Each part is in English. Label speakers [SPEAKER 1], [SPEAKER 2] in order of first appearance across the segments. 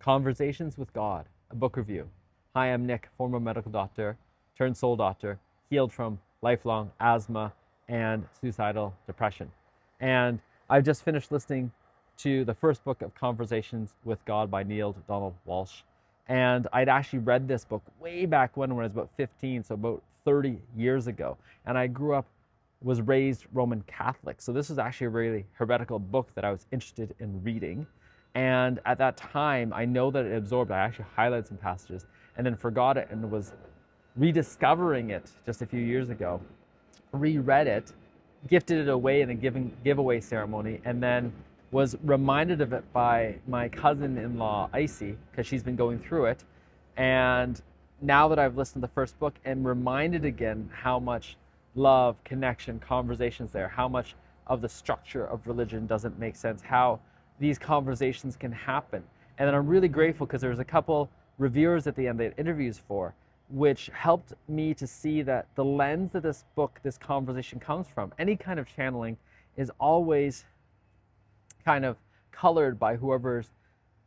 [SPEAKER 1] Conversations with God, a book review. Hi, I'm Nick, former medical doctor, turned soul doctor, healed from lifelong asthma and suicidal depression. And I've just finished listening to the first book of Conversations with God by Neal Donald Walsch. And I'd actually read this book way back when I was about 15, so about 30 years ago. And I was raised Roman Catholic. So this was actually a really heretical book that I was interested in reading. And at that time, I know that it absorbed, I actually highlighted some passages and then forgot it and was rediscovering it just a few years ago, reread it, gifted it away in a giveaway ceremony, and then was reminded of it by my cousin-in-law, Icy, because she's been going through it. And now that I've listened to the first book and reminded again how much love, connection, conversations there, how much of the structure of religion doesn't make sense, how these conversations can happen. And then I'm really grateful because there was a couple reviewers at the end they had interviews for, which helped me to see that the lens that this book, this conversation comes from, any kind of channeling is always kind of colored by whoever's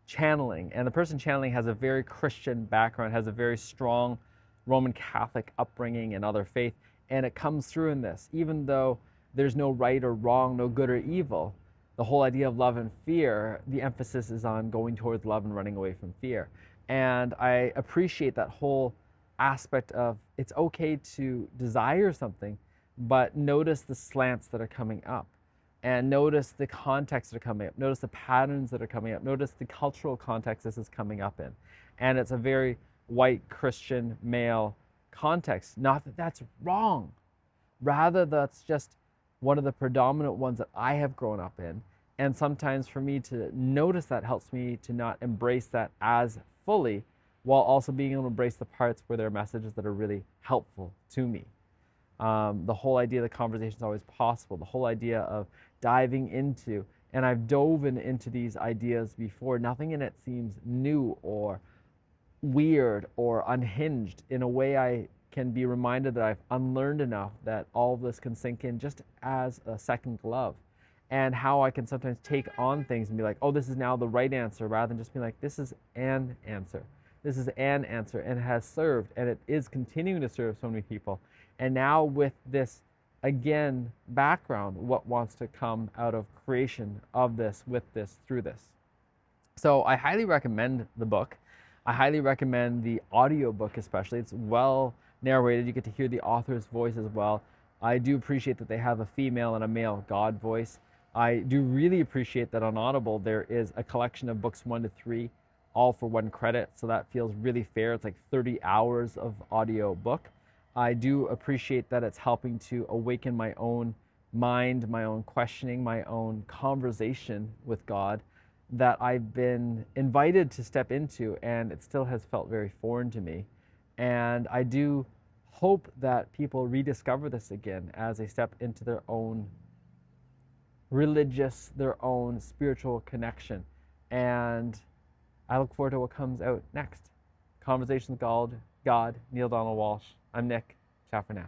[SPEAKER 1] channeling. And the person channeling has a very Christian background, has a very strong Roman Catholic upbringing and other faith. And it comes through in this, even though there's no right or wrong, no good or evil. The whole idea of love and fear, the emphasis is on going towards love and running away from fear. And I appreciate that whole aspect of it's okay to desire something, but notice the slants that are coming up and notice the contexts that are coming up, notice the patterns that are coming up, notice the cultural context this is coming up in. And it's a very white Christian male context. Not that that's wrong, rather that's just one of the predominant ones that I have grown up in. And sometimes for me to notice that helps me to not embrace that as fully, while also being able to embrace the parts where there are messages that are really helpful to me. The whole idea the conversation is always possible, the whole idea of diving into, and I've dove into these ideas before, nothing in it seems new or weird or unhinged. In a way, I can be reminded that I've unlearned enough that all of this can sink in just as a second glove, and how I can sometimes take on things and be like, oh, this is now the right answer, rather than just being like, this is an answer. This is an answer, and it has served, and it is continuing to serve so many people. And now with this, again, background, what wants to come out of creation of this, with this, through this. So I highly recommend the book. I highly recommend the audiobook especially. It's well narrated. You get to hear the author's voice as well. I do appreciate that they have a female and a male God voice. I do really appreciate that on Audible there is a collection of books 1 to 3, all for one credit. So that feels really fair. It's like 30 hours of audio book. I do appreciate that it's helping to awaken my own mind, my own questioning, my own conversation with God that I've been invited to step into, and it still has felt very foreign to me. And I do hope that people rediscover this again as they step into their own religious, their own spiritual connection. And I look forward to what comes out next. Conversations with God, Neal Donald Walsch. I'm Nick. Ciao for now.